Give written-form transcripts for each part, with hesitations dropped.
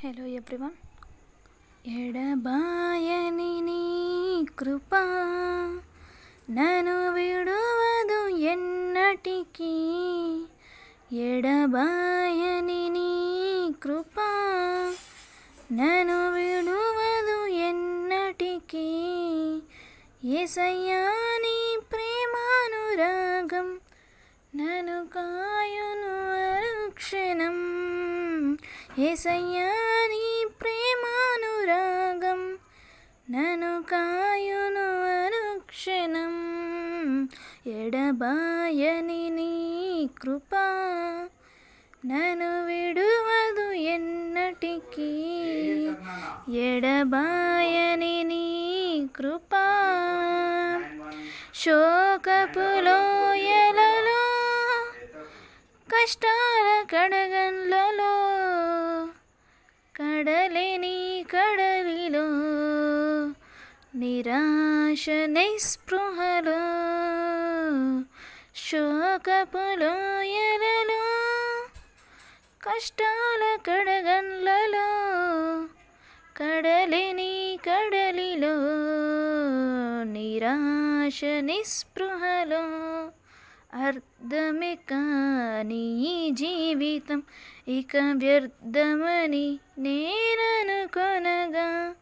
Hello everyone. ఎడబాయని నీ కృప నన్ను విడువదు ఎన్నటికీ. ఎడబాయని నీ కృప నన్ను విడువదు ఎన్నటికీ. యేసయ్యా నీ ప్రేమానురాగం నన్ను కాయును అనుక్షణం. యేసయ్యా నీ ప్రేమానురాగం నన్ను కాయును అనుక్షణం. ఎడబాయని నీ కృప నన్ను విడువదు ఎన్నటికీ. ఎడబాయని నీ కృప శోకపు లోయలలో కష్టాల కడగండ్లలో కడలేని కడలిలో నిరాశ నిస్పృహలో శోకపు లోయలలో కష్టాల కడగండ్లలో కడలేని కడలిలో నిరాశ నిస్పృహలో అర్థమే కాని ఈ జీవితం ఇక వ్యర్థమని నేననుకొనగా.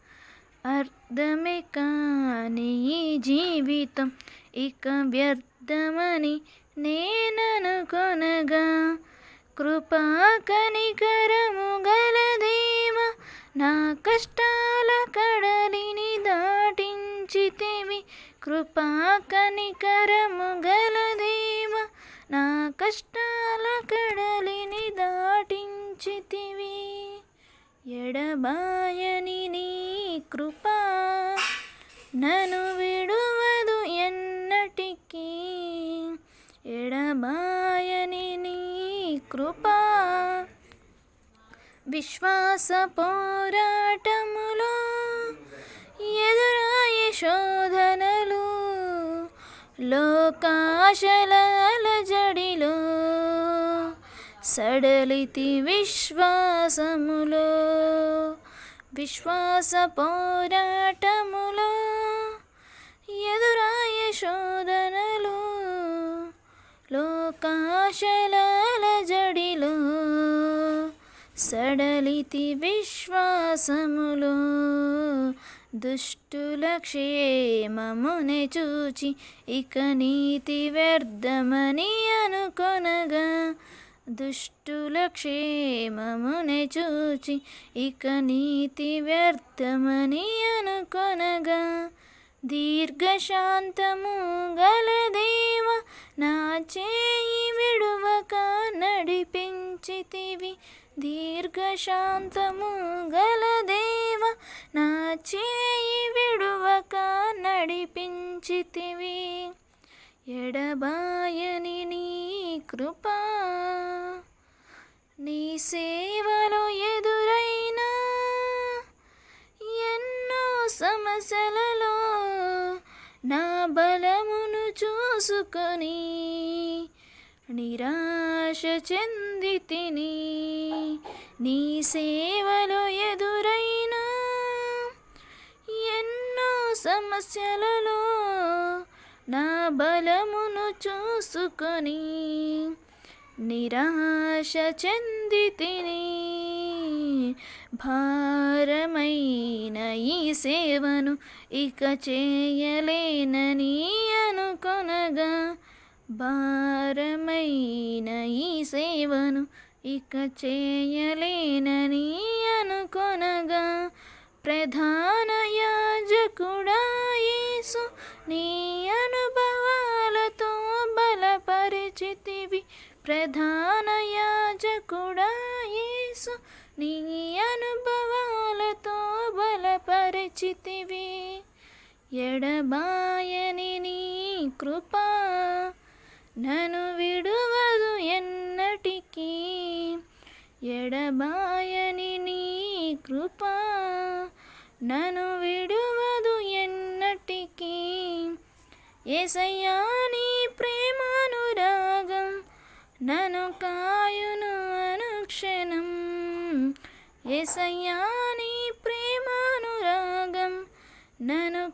అర్థమే కాని ఈ జీవితం ఇక వ్యర్థమని నేననుకొనగా. కృపా కనికరము గల దేవా నా కష్టాల కడలిని దాటించితివి. కృపా కనికరము గల దేవా నా కష్టాల కడలిని దాటించితివి. ఎడబాయని నీ కృప నన్ను విడువదు ఎన్నటికీ. ఎడబాయని నీ కృప విశ్వాస పోరాటములో ఎదురాయే శోధనలు లోకాశల అలజడిలో సడలితి విశ్వాసములో. విశ్వాస పోరాటములో ఎదురాయే శోధనలు లోకాశల అలజడిలో సడలితి విశ్వాసములో. దుష్టుల క్షేమమునే చూచి ఇక నీతి వ్యర్థమని అనుకొనగా. దుష్టుల క్షేమమునే చూచి ఇక నీతి వ్యర్థమని అనుకొనగా. దీర్ఘశాంతము గల దేవా నా చేయి విడువక నడిపించితివి. దీర్ఘశాంతము గల దేవా నా చేయి విడువక నడిపించితివి. ఎడబాయని నీ కృప నీ సేవలో ఎదురైన ఎన్నో సమస్యలలో నా బలమును చూసుకొని నిరాశ చెందితిని. నీ సేవలో ఎదురైన ఎన్నో సమస్యలలో నా బలమును చూసుకొని నిరాశ చెందితిని. భారమైన ఈ సేవను ఇక చేయలేనని అనుకొనగా. భారమైన ఈ సేవను ఇక చేయలేనని అనుకొనగా. ప్రధాన యాజకుడా యేసు నీ అనుభవాలతో బలపరిచితివి. ప్రధాన యాజకుడా యేసు నీ అనుభవాలతో బలపరిచితివి. ఎడబాయని నీ కృప నన్ను విడువదు ఎన్నటికీ. ఎడబాయని నీ కృప నన్ను విడువదు ఎన్నటికీ. యేసయ్యా నీ ప్రేమానురాగం నన్ను కాయును అనుక్షణం. యేసయ్యా నీ ప్రేమానురాగం నన్ను